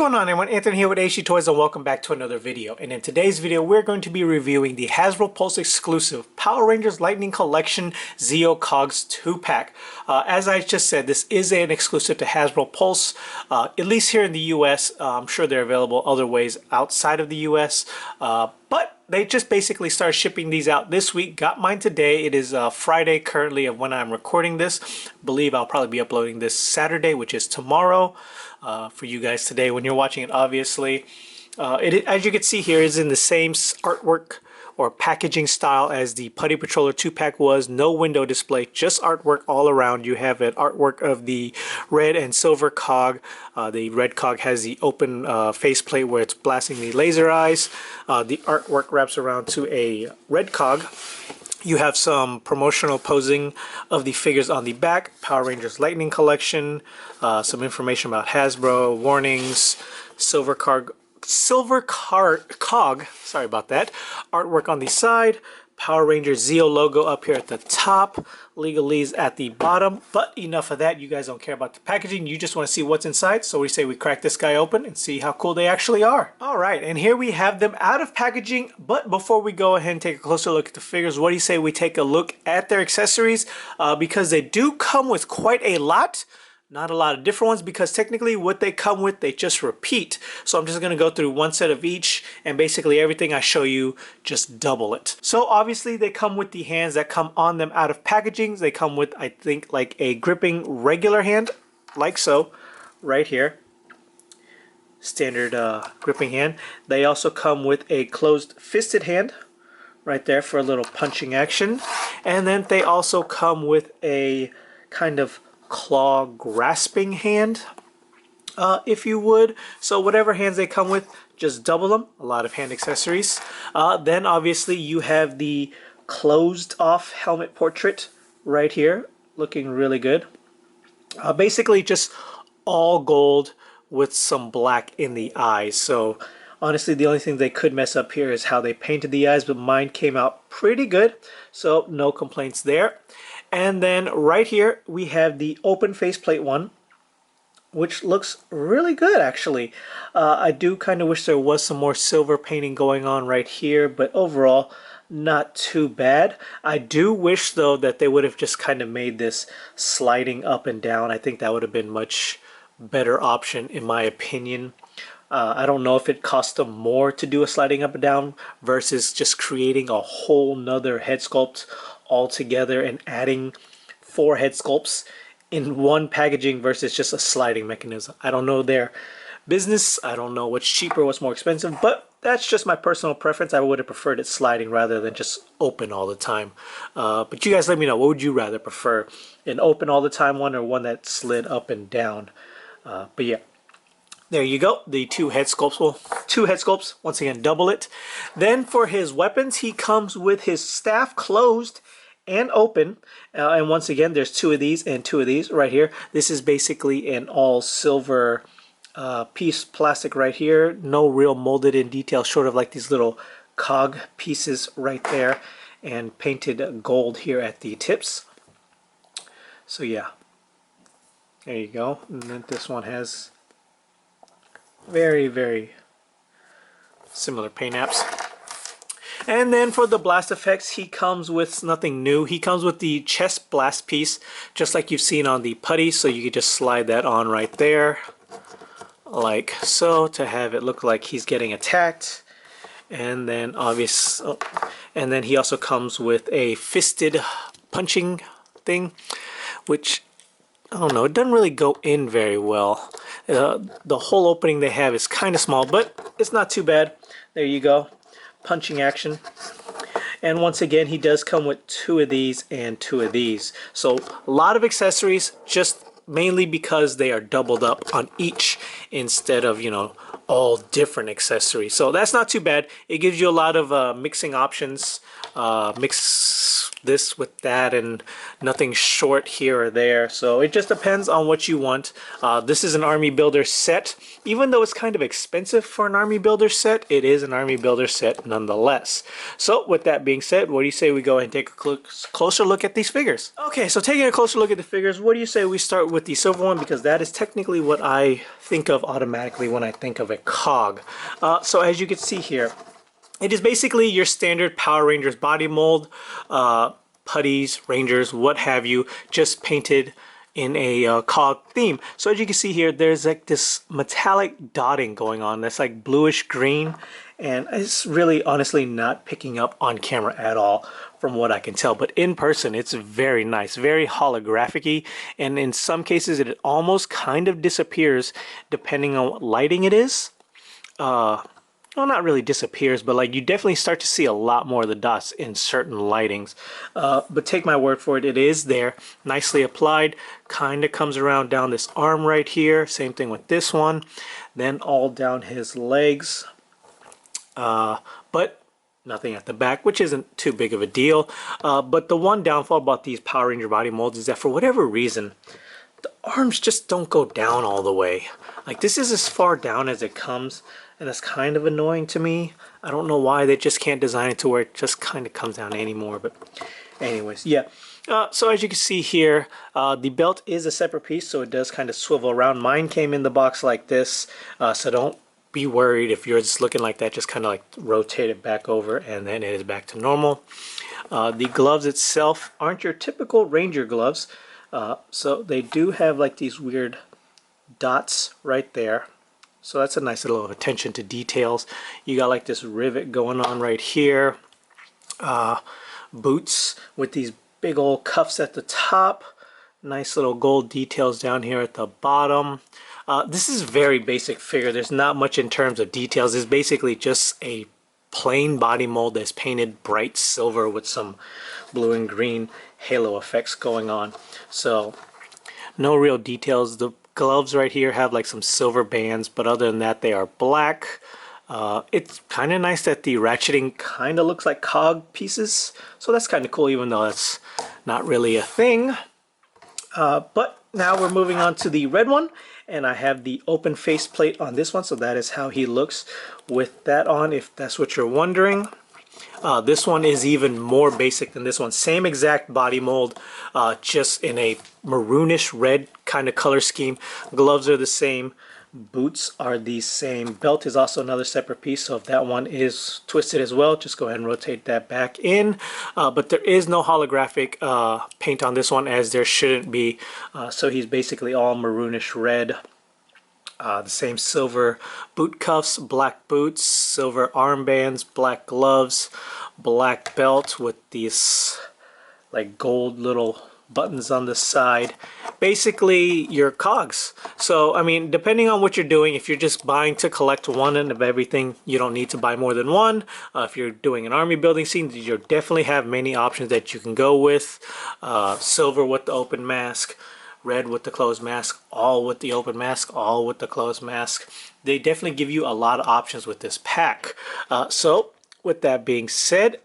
going on, everyone? Anthony here with AC Toys, and welcome back to another video. And in today's video, we're going to be reviewing the Hasbro Pulse exclusive Power Rangers Lightning Collection Zeo Cogs 2-pack. As I just said, this is an exclusive to Hasbro Pulse, at least here in the US. I'm sure they're available other ways outside of the US, but they just basically started shipping these out this week. Got mine today. It is Friday currently of when I'm recording this. I believe I'll probably be uploading this Saturday, which is tomorrow. For you guys today when you're watching it, obviously. As you can see here, is in the same artwork or packaging style as the Putty Patroller 2-pack was. No window display, just artwork all around. You have an artwork of the red and silver cog. The red cog has the open faceplate where it's blasting the laser eyes. The artwork wraps around to a red cog. You have some promotional posing of the figures on the back, Power Rangers Lightning Collection, some information about Hasbro, warnings, silver cog, sorry about that, artwork on the side, Power Rangers Zeo logo up here at the top, legalese at the bottom. But enough of that. You guys don't care about the packaging. You just want to see what's inside. So we say we crack this guy open and see how cool they actually are. All right, and here we have them out of packaging. But before we go ahead and take a closer look at the figures, what do you say we take a look at their accessories? Because they do come with quite a lot. Not a lot of different ones, because technically what they come with, they just repeat. So I'm just going to go through one set of each, and basically everything I show you, just double it. So obviously they come with the hands that come on them out of packaging. They come with, I think, like a gripping regular hand, like so, right here. Standard gripping hand. They also come with a closed fisted hand, right there for a little punching action. And then they also come with a kind of claw grasping hand, if you would. So whatever hands they come with, just double them. A lot of hand accessories. Then obviously you have the closed off helmet portrait right here, looking really good. Basically just all gold with some black in the eyes. So honestly, the only thing they could mess up here is how they painted the eyes, but mine came out pretty good, so no complaints there. And then right here we have the open faceplate one, which looks really good actually. I do kind of wish there was some more silver painting going on right here, but overall not too bad. I do wish though that they would have just kind of made this sliding up and down. I think that would have been much better option in my opinion. I don't know if it cost them more to do a sliding up and down versus just creating a whole nother head sculpt altogether and adding 4 head sculpts in one packaging versus just a sliding mechanism. I don't know their business. I don't know what's cheaper, what's more expensive, but that's just my personal preference. I would have preferred it sliding rather than just open all the time. But you guys let me know, what would you rather prefer? An open all the time one or one that slid up and down? But yeah. There you go, the 2 head sculpts. Well, 2 head sculpts, once again, double it. Then for his weapons, he comes with his staff closed and open. And once again, there's 2 of these and 2 of these right here. This is basically an all silver piece plastic right here. No real molded in detail, short of like these little cog pieces right there. And painted gold here at the tips. So yeah, there you go. And then this one has very, very similar paint apps. And then for the blast effects, he comes with nothing new. He comes with the chest blast piece, just like you've seen on the putty. So you can just slide that on right there, like so, to have it look like he's getting attacked. And then and then he also comes with a fisted punching thing, which I don't know, it doesn't really go in very well. The whole opening they have is kind of small, but it's not too bad. There you go, punching action. And once again, he does come with 2 of these and 2 of these. So a lot of accessories, just mainly because they are doubled up on each instead of, you know, all different accessories. So that's not too bad. It gives you a lot of mixing options, mix this with that and nothing short here or there. So it just depends on what you want. This is an army builder set. Even though it's kind of expensive for an army builder set, it is an army builder set nonetheless. So with that being said, what do you say we go ahead and take a closer look at these figures? Okay, so taking a closer look at the figures, what do you say we start with the silver one, because that is technically what I think of automatically when I think of a cog. So as you can see here, it is basically your standard Power Rangers body mold, putties, Rangers, what have you, just painted in a cog theme. So as you can see here, there's like this metallic dotting going on that's like bluish green, and it's really honestly not picking up on camera at all from what I can tell. But in person, it's very nice, very holographic-y, and in some cases it almost kind of disappears depending on what lighting it is. Well, not really disappears, but like you definitely start to see a lot more of the dots in certain lightings. But take my word for it, it is there, nicely applied. Kind of comes around down this arm right here. Same thing with this one. Then all down his legs. But nothing at the back, which isn't too big of a deal. But the one downfall about these Power Ranger body molds is that for whatever reason, the arms just don't go down all the way. Like this is as far down as it comes, and that's kind of annoying to me. I don't know why they just can't design it to where it just kind of comes down anymore, but anyways, yeah. So as you can see here, the belt is a separate piece, so it does kind of swivel around. Mine came in the box like this, so don't be worried if you're just looking like that. Just kind of like rotate it back over, and then it is back to normal. The gloves itself aren't your typical Ranger gloves. So they do have like these weird dots right there. So that's a nice little attention to details. You got like this rivet going on right here. Boots with these big old cuffs at the top. Nice little gold details down here at the bottom. This is very basic figure. There's not much in terms of details. It's basically just a plain body mold that's painted bright silver with some blue and green halo effects going on. So no real details. The gloves right here have like some silver bands, but other than that they are black. It's kind of nice that the ratcheting kind of looks like cog pieces, so that's kind of cool, even though that's not really a thing. But now we're moving on to the red one, and I have the open face plate on this one, so that is how he looks with that on, if that's what you're wondering. This one is even more basic than this one. Same exact body mold, just in a maroonish red kind of color scheme. Gloves are the same. Boots are the same. Belt is also another separate piece, so if that one is twisted as well, just go ahead and rotate that back in. But there is no holographic paint on this one, as there shouldn't be. So he's basically all maroonish red. The same silver boot cuffs, black boots, silver armbands, black gloves, black belt with these like gold little buttons on the side. Basically your cogs. So I mean, depending on what you're doing, if you're just buying to collect one of everything, you don't need to buy more than one. If you're doing an army building scene, you definitely have many options that you can go with. Silver with the open mask, red with the closed mask, all with the open mask, all with the closed mask. They definitely give you a lot of options with this pack. So with that being said,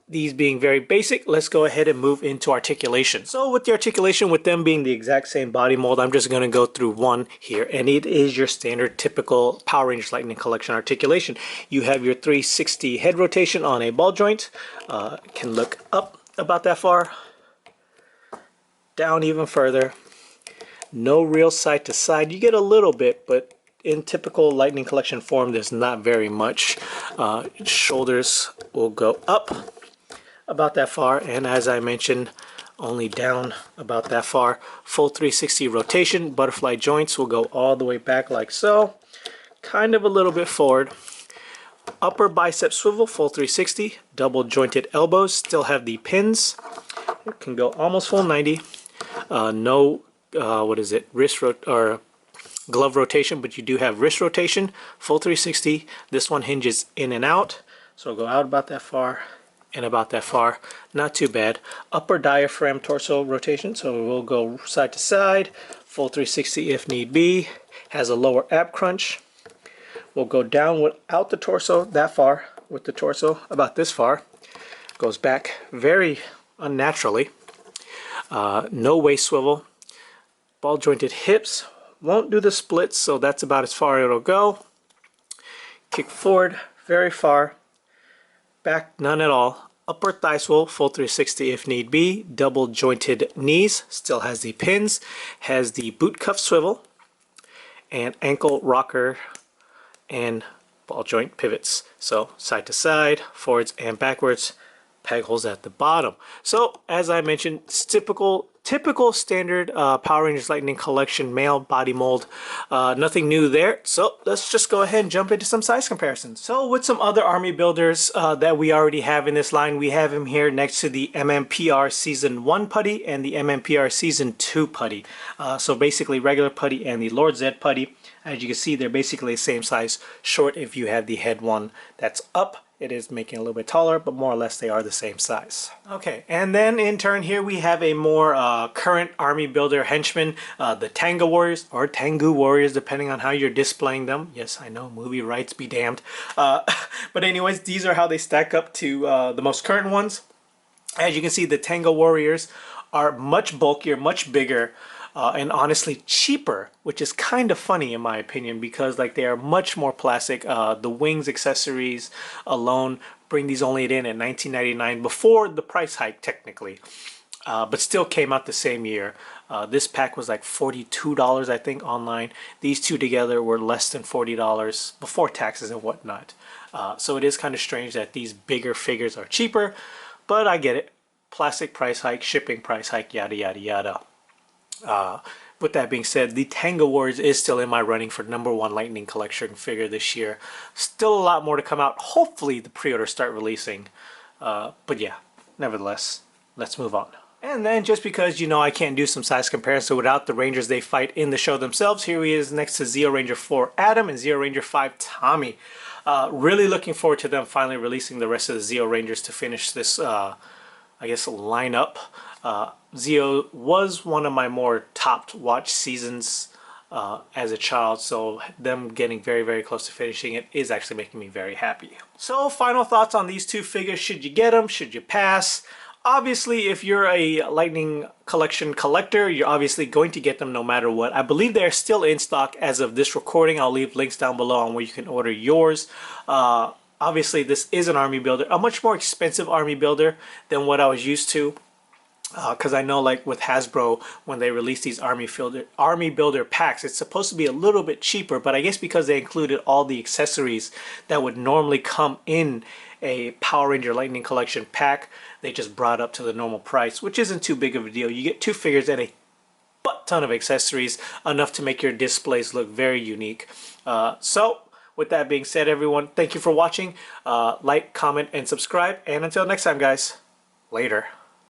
these being very basic, let's go ahead and move into articulation. So with the articulation, with them being the exact same body mold, I'm just going to go through one here, and it is your standard typical Power Rangers Lightning Collection articulation. You have your 360 head rotation on a ball joint. Can look up about that far, down even further. No real side to side. You get a little bit, but in typical Lightning Collection form, there's not very much. Shoulders will go up about that far, and as I mentioned, only down about that far. Full 360 rotation. Butterfly joints will go all the way back like so, kind of a little bit forward. Upper bicep swivel, full 360. Double jointed elbows, still have the pins. It can go almost full 90. No wrist or glove rotation, but you do have wrist rotation, full 360. This one hinges in and out, so it'll go out about that far and about that far. Not too bad. Upper diaphragm torso rotation, so we'll go side to side, full 360 if need be. Has a lower ab crunch. We'll go down without the torso that far, with the torso about this far. Goes back very unnaturally. No waist swivel. Ball jointed hips. Won't do the splits, so that's about as far it'll go. Kick forward very far. Back none at all. Upper thigh swivel, full 360 if need be. Double jointed knees. Still has the pins. Has the boot cuff swivel. And ankle rocker and ball joint pivots. So side to side, forwards and backwards. Peg holes at the bottom. So as I mentioned, it's typical standard Power Rangers Lightning Collection male body mold. Nothing new there. So let's just go ahead and jump into some size comparisons. So with some other army builders that we already have in this line, we have him here next to the MMPR Season 1 putty and the MMPR Season 2 putty. So basically regular putty and the Lord Zed putty. As you can see, they're basically the same size. Short if you have the head one that's up. It is making it a little bit taller, but more or less they are the same size. Okay, and then in turn here we have a more current army builder henchman, the Tanga Warriors, or Tengu Warriors, depending on how you're displaying them. Yes, I know, movie rights be damned. But anyways, these are how they stack up to the most current ones. As you can see, the Tanga Warriors are much bulkier, much bigger, and honestly cheaper, which is kind of funny in my opinion, because like they are much more plastic. The wings accessories alone bring these only in at $19.99 before the price hike technically, but still came out the same year. This pack was like $42 I think online. These two together were less than $40 before taxes and whatnot. So it is kind of strange that these bigger figures are cheaper, but I get it. Plastic price hike, shipping price hike, yada yada yada. With that being said, the Tanga Warriors is still in my running for #1 Lightning Collection figure this year. Still a lot more to come out. Hopefully the pre-orders start releasing. But yeah, nevertheless, let's move on. And then just because, you know, I can't do some size comparison without the Rangers they fight in the show themselves, here he is next to Zeo Ranger 4 Adam and Zeo Ranger 5 Tommy. Really looking forward to them finally releasing the rest of the Zeo Rangers to finish this, I guess, lineup. Zeo was one of my more top watch seasons as a child, so them getting very, very close to finishing it is actually making me very happy. So final thoughts on these two figures. Should you get them? Should you pass? Obviously, if you're a Lightning Collection collector, you're obviously going to get them no matter what. I believe they're still in stock as of this recording. I'll leave links down below on where you can order yours. Obviously, this is an army builder, a much more expensive army builder than what I was used to. Because I know, like with Hasbro, when they release these army builder packs, it's supposed to be a little bit cheaper, but I guess because they included all the accessories that would normally come in a Power Ranger Lightning Collection pack, they just brought up to the normal price, which isn't too big of a deal. You get two figures and a butt ton of accessories, enough to make your displays look very unique. So with that being said, everyone, thank you for watching. Like, comment, and subscribe, and until next time, guys, later.